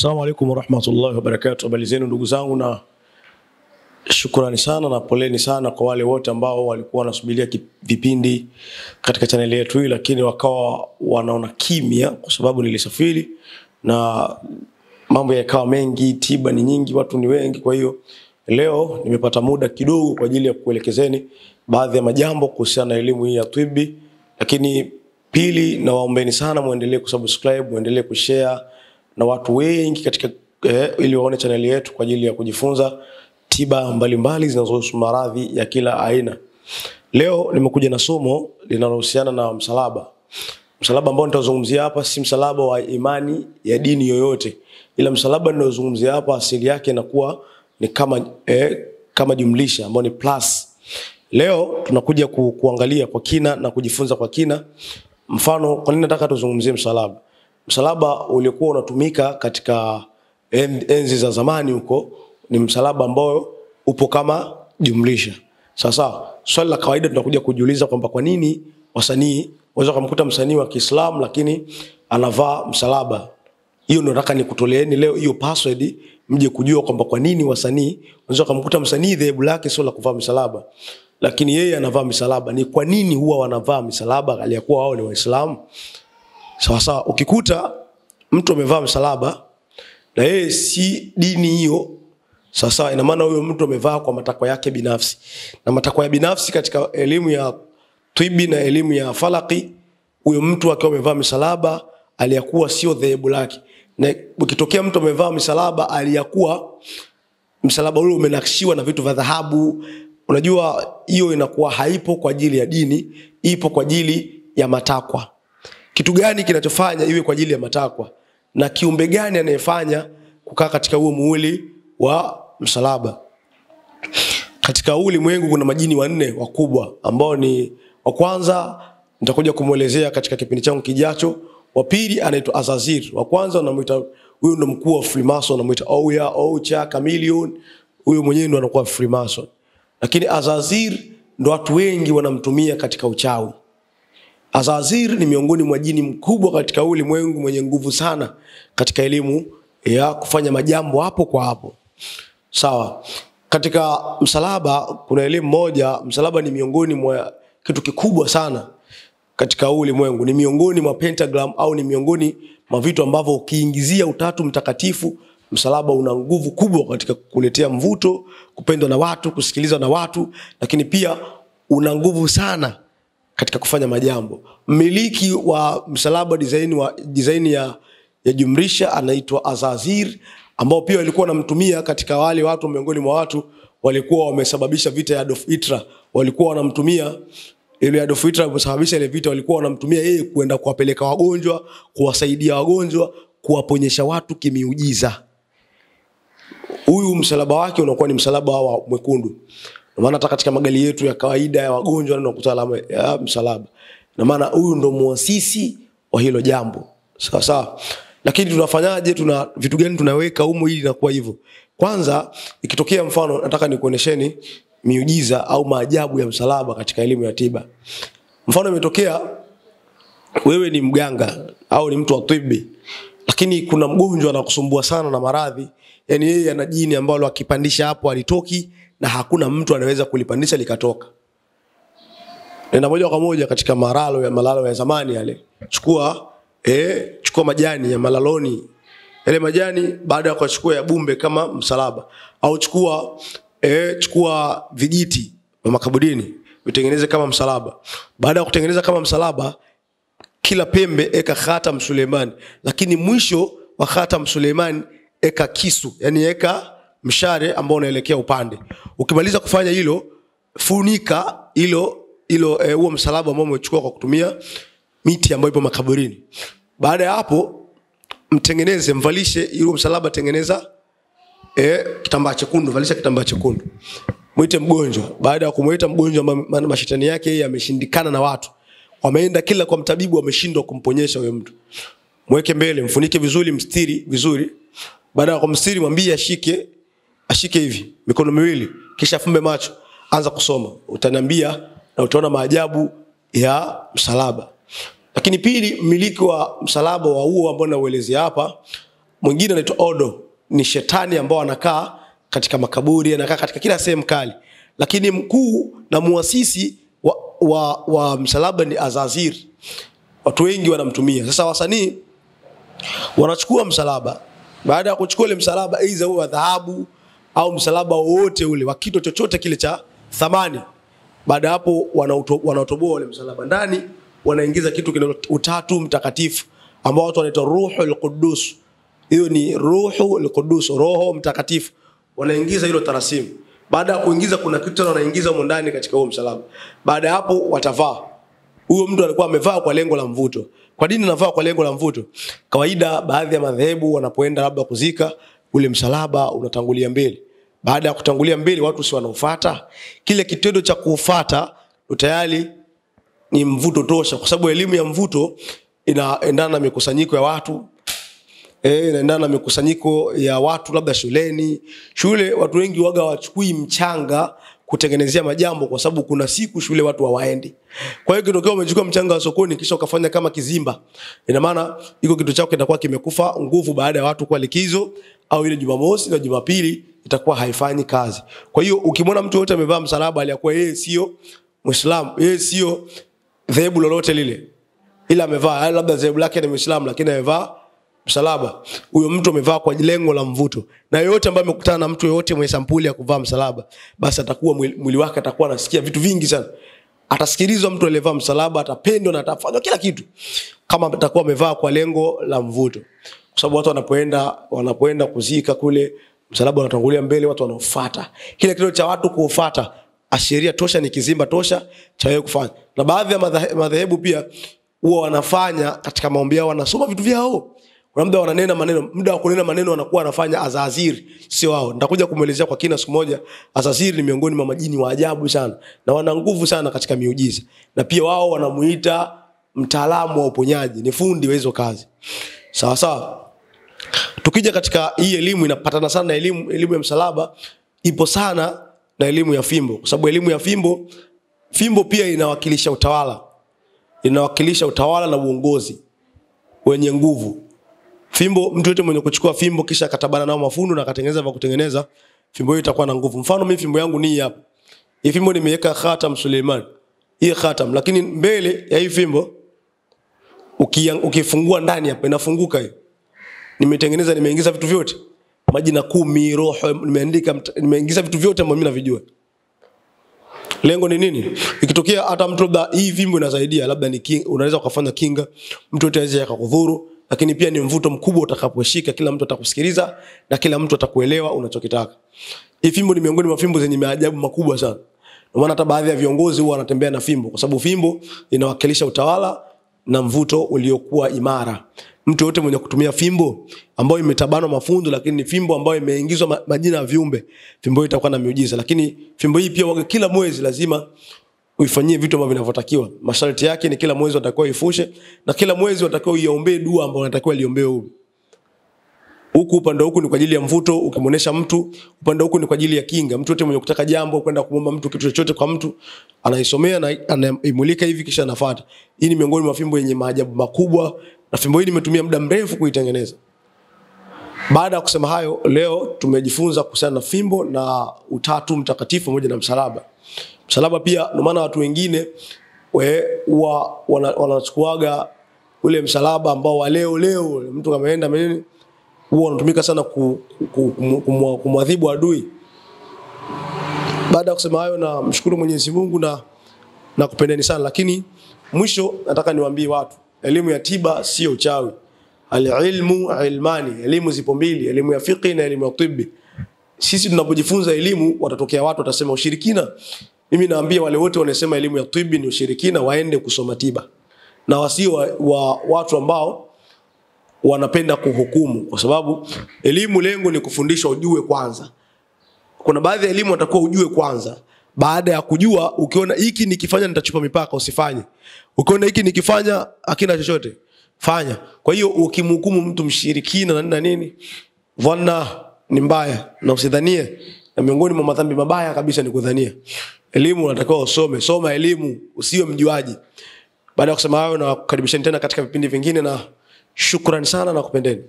Assalamu alaikum warahmatullahi wabarakatuh. Habari zenu ndugu zangu, na shukrani sana na poleni sana kwa wale wote ambao walikuwa wanasubiria vipindi katika channel yetu hii lakini wakawa wanaona kimya kwa sababu nilisafiri na mambo yakawa mengi, tiba ni nyingi, watu ni wengi. Kwa hiyo leo nimepata muda kidogo kwa ajili ya kuelekezeni baadhi ya majambo kuhusiana na elimu hii ya tibi. Lakini pili, nawaombeni sana muendelee kusubscribe, muendelee kushare na watu wengi katika ili waone channel yetu kwa ajili ya kujifunza tiba mbalimbali zinazohusu maradhi ya kila aina. Leo nimekuja na somo linalohusiana na msalaba. Msalaba ambao nitazungumzia hapa si msalaba wa imani ya dini yoyote, ila msalaba ninazungumzia hapa asili yake inakuwa ni kama jumlisha ambao ni plus. Leo tunakuja kuangalia kwa kina na kujifunza kwa kina. Mfano, kwa nini nataka tuzungumzie msalaba? Msalaba uliokuwa unatumika katika enzi za zamani huko ni msalaba ambao upo kama jumlisha. Sasa swali la kawaida tunakuja kujiuliza kwamba kwa nini wasanii waweza kumkuta msanii wa Kiislamu lakini anavaa msalaba. Hiyo ndio nataka nikutoleeni leo hiyo password mje kujua kwamba kwa nini wasanii waweza kumkuta msanii dhehebu lake sio la kuvaa msalaba lakini yeye anavaa msalaba. Ni kwa nini huwa wanavaa msalaba aliyakuwa wao ni Waislamu? Sasa ukikuta mtu amevaa msalaba na yeye si dini hiyo, sasa ina maana huyo mtu amevaa kwa matakwa yake binafsi. Na matakwa ya binafsi katika elimu ya tibi na elimu ya falaki, huyo mtu akiwa amevaa msalaba aliyakuwa sio dhehebu lake. Na ukitokea mtu amevaa msalaba aliyakuwa msalaba ule umenakshiwa na vitu vya dhahabu, unajua hiyo inakuwa haipo kwa ajili ya dini, ipo kwa ajili ya matakwa. Kitu gani kinachofanya iwe kwa ajili ya matakwa? Na kiumbe gani anayefanya kukaa katika huo muhuri wa msalaba? Katika ulimwengu kuna majini wanne wakubwa ambao ni wa kwanza nitakuja kumuelezea katika kipindi changu kijacho. Wa pili anaitwa Azazir. Wa kwanza wanamuita huyo ndo mkuu wa Freemason, wanamuita Oya, Ocha, Chameleon. Huyo mwenyewe ndo anakuwa Freemason. Lakini Azazir ndo watu wengi wanamtumia katika uchawi. Azazir ni miongoni mwa jini mkubwa katika ulimwengu, mwenye nguvu sana katika elimu ya kufanya majambo hapo kwa hapo. Sawa. Katika msalaba kuna elimu moja, msalaba ni miongoni mwa kitu kikubwa sana katika ulimwengu. Ni miongoni mwa pentagram au ni miongoni mwa vitu ambavyo ukiingizia utatu mtakatifu, msalaba una nguvu kubwa katika kuletea mvuto, kupendwa na watu, kusikilizwa na watu, lakini pia una nguvu sana katika kufanya majambo. Mmiliki wa msalaba design ya jumlisha anaitwa Azazir, ambao pia walikuwa wanamtumia katika wale watu miongoni mwa watu walikuwa wamesababisha vita ya Adolf Hitler. Walikuwa wanamtumia ile Adolf Hitler kusababisha ile vita, walikuwa wanamtumia yeye kwenda kuwapeleka wagonjwa, kuwasaidia wagonjwa, kuwaponyesha watu kimiujiza. Huyu msalaba wake unakuwa ni msalaba wa mwekundu. Maana hata katika magari yetu ya kawaida ya wagonjwa tunakuta alama ya msalaba. Na maana huyu ndo muasisi wa hilo jambo. Sawa sawa. Lakini tunafanyaje? Tuna vitu gani tunaweka humo ili inakuwa hivyo? Kwanza, ikitokea mfano nataka nikuonesheni miujiza au maajabu ya msalaba katika elimu ya tiba. Mfano imetokea wewe ni mganga au ni mtu wa tibi, lakini kuna mgonjwa anakusumbua sana na maradhi, yani yeye ana jini ambalo akipandisha hapo alitoki na hakuna mtu anaweza kulipandisha likatoka. Nenda moja kwa moja katika malalo ya zamani yale. Chukua majani ya malaloni. Yale majani baada ya kuchukua ya bumbe kama msalaba, au chukua vijiti vya makaburini vitengeneze kama msalaba. Baada ya kutengeneza kama msalaba, kila pembe eka khatam Suleiman, lakini mwisho wa khatam Suleiman eka kisu, yani eka mshare ambao unaelekea upande. Ukimaliza kufanya hilo, funika huo msalaba ambao umechukua kwa kutumia miti ambayo ipo makaburini. Baada ya hapo mtengeneze, mvalishe hilo msalaba, tengeneza kitambaa chekundu, valisha kitambaa chekundu. Muite mgonjwa. Baada ya kumuita mgonjwa mashetani yake yameshindikana na watu, wameenda kila kwa mtabibu, wameshindwa kumponyesha huyo mtu, mweke mbele, mfunike vizuri, mstiri vizuri. Baada ya kumstiri mwambie ashike hivi mikono miwili, kisha fumbe macho, anza kusoma. Utaniambia na utaona maajabu ya msalaba. Lakini pili, mmiliki wa msalaba wa huo ambao nauelezea hapa mwingine anaitwa Odo, ni shetani ambao anakaa katika makaburi, anakaa katika kila sehemu kali. Lakini mkuu na muasisi wa msalaba ni Azazir. Watu wengi wanamtumia. Sasa wasanii wanachukua msalaba, baada ya kuchukua ile msalaba aidha wa dhahabu au msalaba wote ule wa kitu chochote kile cha thamani, baada hapo wanautoboa ule msalaba, ndani wanaingiza kitu kile Utatu Mtakatifu ambao watu wanaita Ruhul Qudus. Hiyo ni Ruhul Qudus, Roho Mtakatifu. Wanaingiza hilo tarasimu. Baada ya kuingiza kuna kitu tena wanaingiza huko ndani katika huo msalaba. Baada hapo watavaa. Huyo mtu alikuwa amevaa kwa lengo la mvuto. Kwa nini anavaa kwa lengo la mvuto? Kawaida baadhi ya madhehebu wanapoenda labda kuzika, ule msalaba unatangulia mbele. Baada ya kutangulia mbele watu si wanaofuata. Kile kitendo cha kufuata tayari ni mvuto tosha, kwa sababu elimu ya mvuto inaendana na mikusanyiko ya watu. Inaendana na mikusanyiko ya watu labda shuleni. Shule watu wengi waga wachukui mchanga kutengenezea majambo, kwa sababu kuna siku shule watu hawaendi. Kwa hiyo kitokeo umechukua mchanga wa sokoni kisha ukafanya kama kizimba, ina maana iko kitu chako kitakuwa kimekufa nguvu baada ya watu kwa likizo, au ile Jumamosi na Jumapili itakuwa haifanyi kazi. Kwa hiyo ukimwona mtu yote amevaa msalaba aliyakuwa yeye sio Muislamu, yeye sio dhehebu lolote lile, ila amevaa labda dhehebu lake ni Muislamu lakini amevaa msalaba, huyo mtu amevaa kwa lengo la mvuto. Na yote ambaye amekutana na mtu yote mwenye sampuli ya kuvaa msalaba, basi atakuwa mwili wake atakuwa anasikia vitu vingi sana. Atasikilizwa mtu aliyevaa msalaba, atapendwa na atafanywa kila kitu kama atakuwa amevaa kwa lengo la mvuto. Kwa sababu watu wanapoenda kuzika kule, msalaba unatangulia mbele, watu wanaofuata. Kile kitendo cha watu kufuata ashiria tosha, ni kizimba tosha cha wewe kufanya. Na baadhi ya madhehebu pia huwa wanafanya katika maombi yao, wanasoma vitu vyao. Kuna muda wananena maneno, muda wa kunena maneno wanakuwa wanafanya Azazir, sio wao. Nitakuja kumuelezea kwa kina siku moja. Azazir ni miongoni mwa majini wa ajabu sana na wana nguvu sana katika miujiza. Na pia wao wanamuita mtaalamu wa uponyaji, ni fundi wa hizo kazi. Sawa sawa. Tukija katika hii elimu inapatana sana na elimu ya msalaba, ipo sana na elimu ya fimbo, kwa sababu elimu ya fimbo pia inawakilisha utawala. Inawakilisha utawala na uongozi wenye nguvu. Fimbo, mtu yote mwenye kuchukua fimbo kisha akatabana nao mafundo na akatengeneza vya kutengeneza, fimbo hiyo itakuwa na nguvu. Mfano mimi fimbo yangu ni hapa. Hii fimbo nimeweka khatam Suleiman. Hii khatam, lakini mbele ya hii fimbo ukifungua ndani hapa inafunguka hiyo. Nimetengeneza, nimeingiza vitu vyote. Majina 10, roho, nimeingiza vitu vyote ambavyo mimi navijua. Lengo ni nini? Ikitokea hata mtu labda hii fimbo inasaidia, labda ni unaweza kufanya kinga, mtu yote anaweza akakudhuru, lakini pia ni mvuto mkubwa utakaposhika, kila mtu atakusikiliza na kila mtu atakuelewa unachokitaka. Hii fimbo ni miongoni mwa fimbo zenye maajabu makubwa sana. Ndio maana hata baadhi ya viongozi huwa wanatembea na fimbo, kwa sababu fimbo inawakilisha utawala na mvuto uliokuwa imara. Mtu yote mwenye kutumia fimbo ambayo imetabanwa mafundo, lakini ni fimbo ambayo imeingizwa majina ya viumbe, fimbo hiyo itakuwa na miujiza. Lakini fimbo hii pia waga kila mwezi lazima uifanyie vitu ambavyo vinavyotakiwa. Masharti yake ni kila mwezi watakiwa ifushe, na kila mwezi watakiwa uiombee dua ambayo unatakiwa liombewe huku. Upande huku ni kwa ajili ya mvuto, ukimuonesha mtu, upande huku ni kwa ajili ya kinga. Mtu yote mwenye kutaka jambo, kwenda kumomba mtu kitu chochote kwa mtu, anaisomea na anaimulika hivi kisha anafuata. Hii ni miongoni mwa fimbo yenye maajabu makubwa, na fimbo hii nimetumia muda mrefu kuitengeneza. Baada ya kusema hayo, leo tumejifunza kuhusiana na fimbo na Utatu Mtakatifu pamoja na msalaba. Msalaba pia, ndio maana watu wengine wanachukuaga ule msalaba ambao wa leo mtu kama ameenda menini, huwa unatumika sana kumwadhibu adui. Baada ya kusema hayo, na mshukuru Mwenyezi Mungu na kupendeni sana, lakini mwisho nataka niwaambie watu, elimu ya tiba sio uchawi. Al-ilmu ilmani, elimu zipo mbili, elimu ya fiqh na elimu ya tibbi. Sisi tunapojifunza elimu, watatokea watu watasema ushirikina. Mimi naambia wale wote wanasema elimu ya tibbi ni ushirikina, waende kusoma tiba, na wasio watu ambao wanapenda kuhukumu, kwa sababu elimu lengo ni kufundisha ujue kwanza. Kuna baadhi ya elimu watakuwa ujue kwanza. Baada ya kujua, ukiona hiki nikifanya nitachupa mipaka, usifanye. Ukiona hiki nikifanya hakina chochote, fanya. Kwa hiyo ukimhukumu mtu mshirikina na nini, dhanna ni mbaya na usidhanie. Na miongoni mwa madhambi mabaya kabisa ni kudhania. Elimu unatakiwa usome, soma elimu, usiwe mjuaji. Baada ya kusema hayo, na kukaribisheni tena katika vipindi vingine, na shukrani sana na kupendeni.